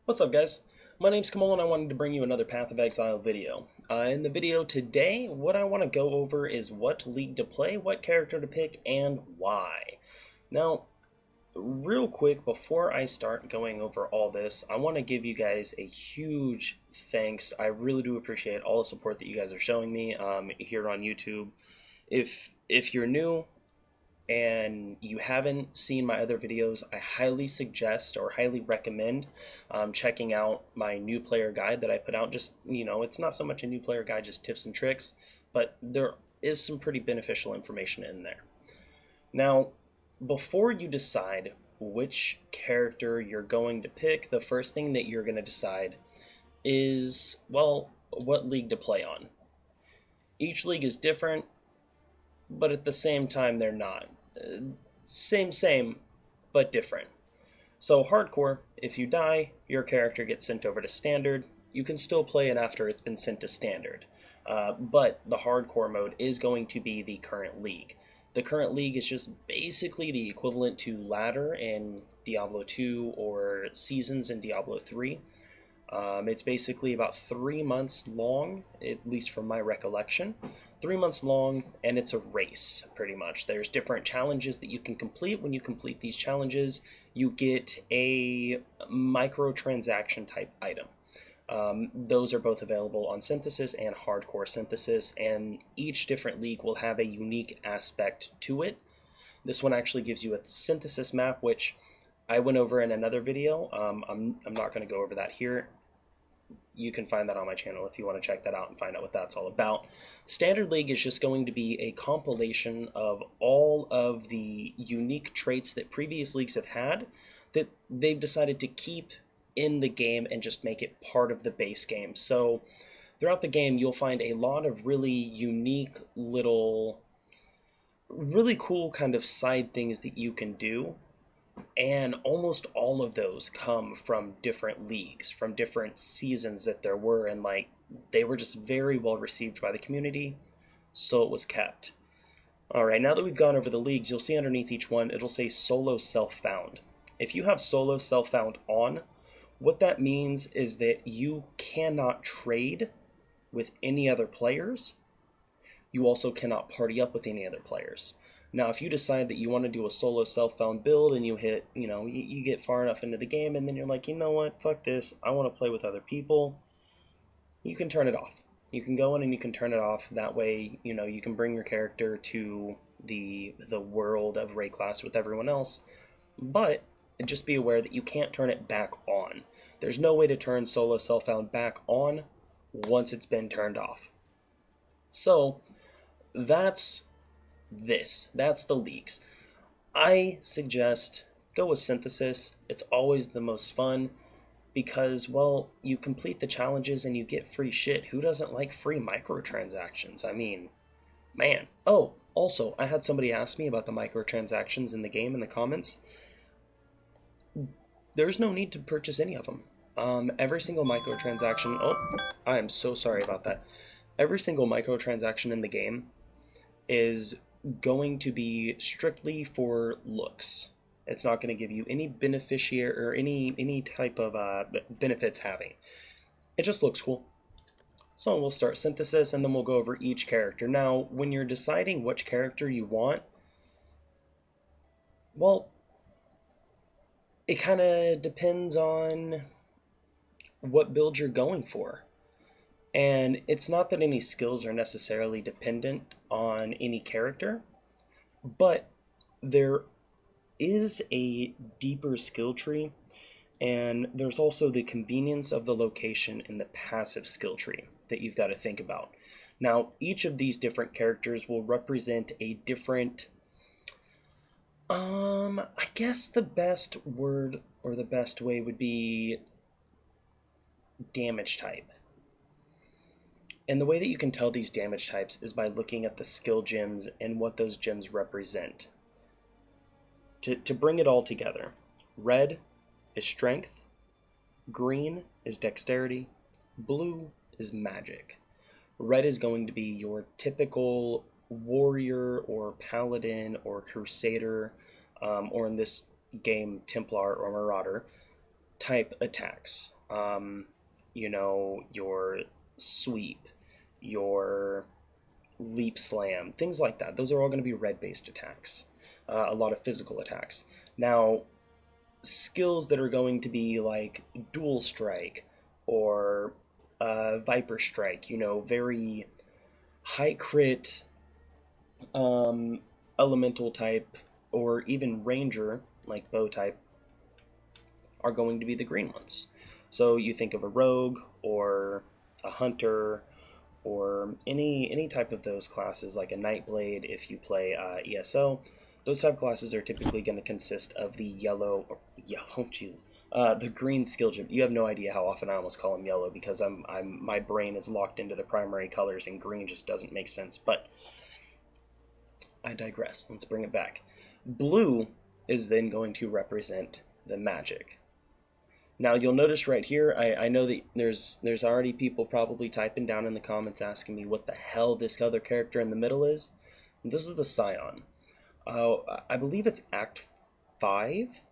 What's up, guys? My name's Kamal and I wanted to bring you another Path of Exile video. In the video today, what I want to go over is what league to play, what character to pick, and why. Now, real quick, before I start going over all this, I want to give you guys a huge thanks. I really do appreciate all the support that you guys are showing me here on YouTube. If you're new, and you haven't seen my other videos, I highly suggest or highly recommend checking out my new player guide that I put out. Just, it's not so much a new player guide, just tips and tricks, but there is some pretty beneficial information in there. Now, before you decide which character you're going to pick, the first thing that you're going to decide is, well, what league to play on. Each league is different, but at the same time, they're not. Same, but different. So hardcore, if you die, your character gets sent over to standard. You can still play it after it's been sent to standard. But the hardcore mode is going to be the current league. The current league is just basically the equivalent to ladder in Diablo 2 or seasons in Diablo 3. It's basically about 3 months long, at least from my recollection. 3 months long, and it's a race, pretty much. There's different challenges that you can complete. When you complete these challenges, you get a microtransaction type item. Those are both available on Synthesis and Hardcore Synthesis, and each different league will have a unique aspect to it. This one actually gives you a Synthesis map, which I went over in another video. I'm not going to go over that here. You can find that on my channel if you want to check that out and find out what that's all about. Standard League is just going to be a compilation of all of the unique traits that previous leagues have had that they've decided to keep in the game and just make it part of the base game. So throughout the game, you'll find a lot of really unique little, really cool kind of side things that you can do. And almost all of those come from different leagues, from different seasons that there were, and they were just very well received by the community, so it was kept. Alright, now that we've gone over the leagues, you'll see underneath each one, it'll say solo self-found. If you have solo self-found on, what that means is that you cannot trade with any other players. You also cannot party up with any other players. Now, if you decide that you want to do a solo self-found build and you hit, you get far enough into the game and then you're like, you know what, fuck this, I want to play with other people, you can turn it off. You can go in and you can turn it off. That way, you can bring your character to the world of Ray class with everyone else, but just be aware that you can't turn it back on. There's no way to turn solo self-found back on once it's been turned off. So, that's the leagues. I suggest go with Synthesis. It's always the most fun because, well, you complete the challenges and you get free shit. Who doesn't like free microtransactions? I mean, man. Oh, also, I had somebody ask me about the microtransactions in the game in the comments. There's no need to purchase any of them. Every single microtransaction... Oh, I am so sorry about that. Every single microtransaction in the game is going to be strictly for looks. It's not going to give you any beneficiary or any type of benefits having. It just looks cool. So we'll start Synthesis and then we'll go over each character. Now, when you're deciding which character you want, well, it kind of depends on what build you're going for. And it's not that any skills are necessarily dependent on any character, but there is a deeper skill tree, and there's also the convenience of the location in the passive skill tree that you've got to think about. Now, each of these different characters will represent a different, I guess the best word or the best way would be damage type. And the way that you can tell these damage types is by looking at the skill gems and what those gems represent. To bring it all together, red is strength, green is dexterity, blue is magic. Red is going to be your typical warrior or paladin or crusader, or in this game, Templar or Marauder. type attacks. You know, your sweep, your leap slam, things like that. Those are all going to be red-based attacks. A lot of physical attacks. Now, skills that are going to be like dual strike or viper strike, you know, very high crit, elemental type, or even ranger like bow type are going to be the green ones. So you think of a rogue or a hunter or any type of those classes, like a Nightblade if you play ESO. Those type of classes are typically going to consist of the Jesus, the green skill gem. You have no idea how often I almost call them yellow because my brain is locked into the primary colors and green just doesn't make sense. But I digress. Let's bring it back. Blue is then going to represent the magic. Now you'll notice right here, I know that there's already people probably typing down in the comments asking me what the hell this other character in the middle is. And this is the Scion. I believe it's Act 5.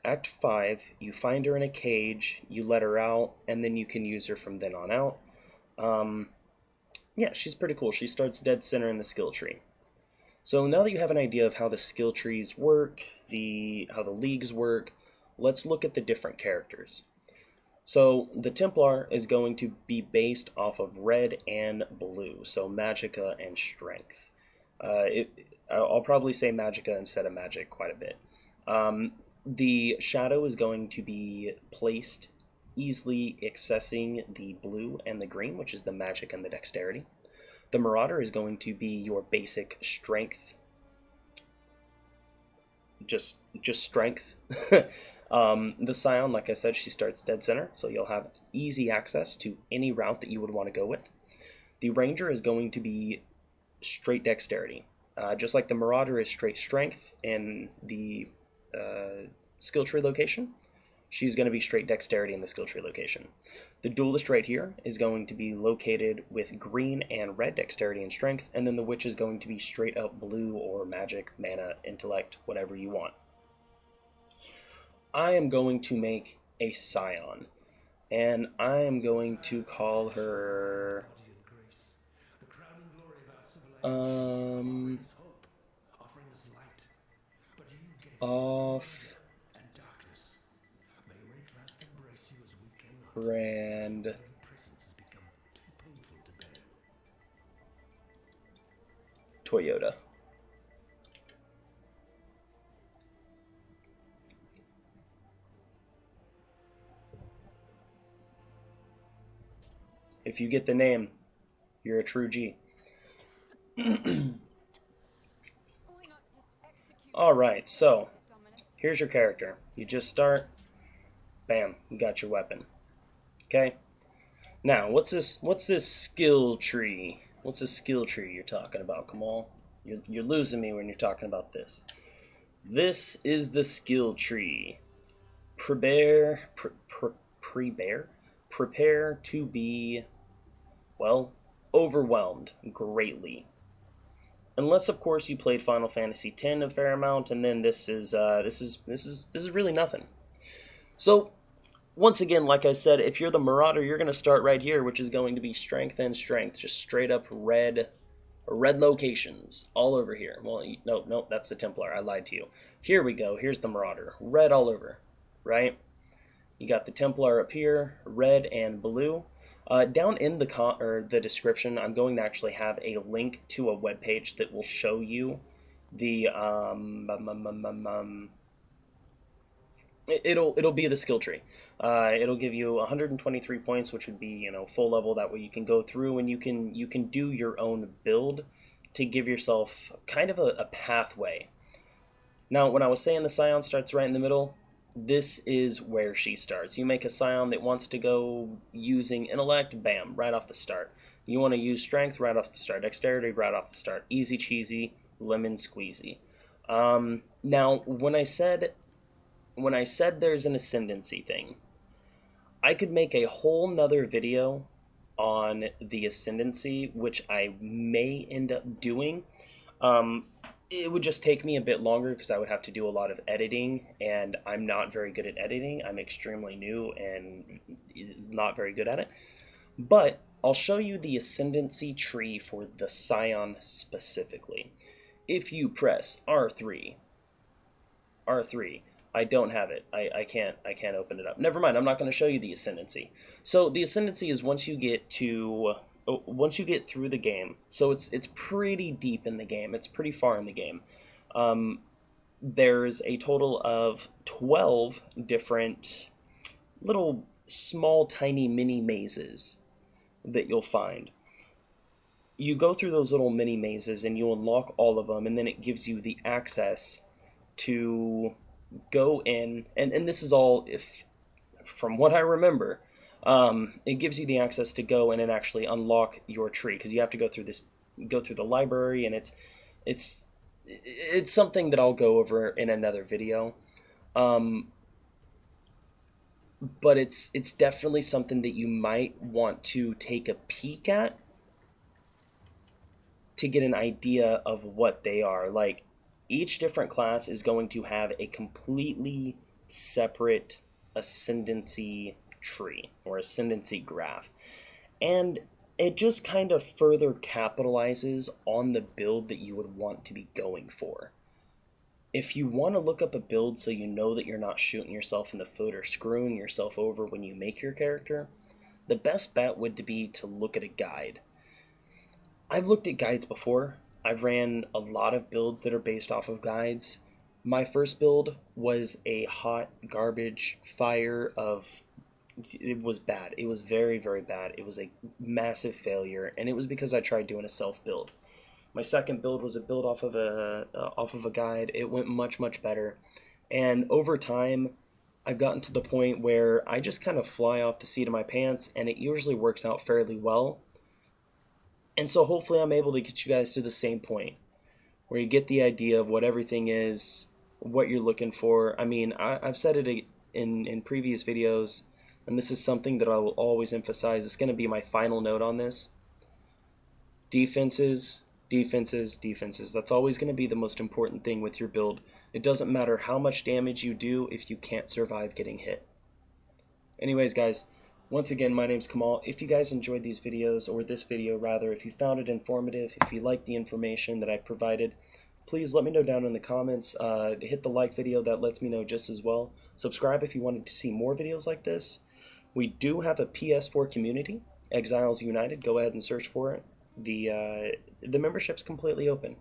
Act 5, you find her in a cage, you let her out, and then you can use her from then on out. Yeah, she's pretty cool. She starts dead center in the skill tree. So now that you have an idea of how the skill trees work, how the leagues work, let's look at the different characters. So the Templar is going to be based off of red and blue, so Magicka and Strength. I'll probably say Magicka instead of Magic quite a bit. The Shadow is going to be placed easily accessing the blue and the green, which is the Magic and the Dexterity. The Marauder is going to be your basic Strength, just Strength. The Scion, like I said, she starts dead center, so you'll have easy access to any route that you would want to go with. The Ranger is going to be straight Dexterity. Just like the Marauder is straight Strength in the skill tree location, she's going to be straight Dexterity in the skill tree location. The Duelist right here is going to be located with green and red Dexterity and Strength, and then the Witch is going to be straight up blue or Magic, Mana, Intellect, whatever you want. I am going to make a Scion, and I am going to call her off brand Toyota. If you get the name, you're a true G. Alright, so here's your character. You just start, bam, you got your weapon. Okay? Now, what's this skill tree? What's this skill tree you're talking about, Kamahl? You're losing me when you're talking about this. This is the skill tree. Prepare to be, well, overwhelmed greatly. Unless, of course, you played Final Fantasy X a fair amount, and then this is really nothing. So, once again, like I said, if you're the Marauder, you're going to start right here, which is going to be Strength and Strength, just straight up red locations all over here. Well, no, that's the Templar. I lied to you. Here we go. Here's the Marauder. Red all over, right? You got the Templar up here, red and blue. Down in the description, I'm going to actually have a link to a webpage that will show you the it'll be the skill tree. It'll give you 123 points, which would be full level. That way you can go through and you can do your own build to give yourself kind of a pathway. Now, when I was saying the Scion starts right in the middle, this is where she starts. You make a Scion that wants to go using Intellect, bam, right off the start. You want to use Strength right off the start, Dexterity right off the start. Easy cheesy, lemon squeezy. Now, when I said there's an Ascendancy thing, I could make a whole nother video on the Ascendancy, which I may end up doing. it would just take me a bit longer because I would have to do a lot of editing, and I'm not very good at editing. I'm extremely new and not very good at it. But I'll show you the ascendancy tree for the Scion specifically. If you press R3, I don't have it. I can't open it up. Never mind, I'm not going to show you the ascendancy. So the ascendancy is once you get through the game. So it's pretty deep in the game. It's pretty far in the game. There's a total of 12 different little small tiny mini mazes that you'll find. You go through those little mini mazes and you unlock all of them, and then it gives you the access to go in, and this is all if from what I remember, it gives you the access to go in and actually unlock your tree, because you have to go through the library, and it's it's something that I'll go over in another video. Um, but it's definitely something that you might want to take a peek at to get an idea of what they are. Like, each different class is going to have a completely separate ascendancy tree or ascendancy graph. And it just kind of further capitalizes on the build that you would want to be going for. If you want to look up a build so you know that you're not shooting yourself in the foot or screwing yourself over when you make your character, the best bet would be to look at a guide. I've looked at guides before. I've ran a lot of builds that are based off of guides. My first build was a hot garbage fire of... It was bad. It was very, very bad. It was a massive failure, and it was because I tried doing a self-build. My second build was a build off of a guide. It went much, much better. And over time, I've gotten to the point where I just kind of fly off the seat of my pants, and it usually works out fairly well. And so hopefully I'm able to get you guys to the same point where you get the idea of what everything is, what you're looking for. I mean, I've said it in previous videos, and this is something that I will always emphasize. It's going to be my final note on this. Defenses, defenses, defenses. That's always going to be the most important thing with your build. It doesn't matter how much damage you do if you can't survive getting hit. Anyways, guys, once again, my name's Kamal. If you guys enjoyed these videos, or this video rather, if you found it informative, if you liked the information that I've provided, please let me know down in the comments. Hit the like video, that lets me know just as well. Subscribe if you wanted to see more videos like this. We do have a PS4 community, Exiles United. Go ahead and search for it. The membership's completely open.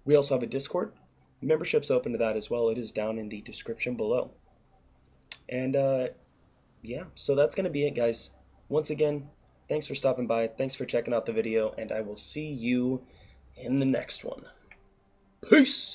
We also have a Discord. Membership's open to that as well. It is down in the description below. And yeah, so that's going to be it, guys. Once again, thanks for stopping by. Thanks for checking out the video, and I will see you in the next one. Peace!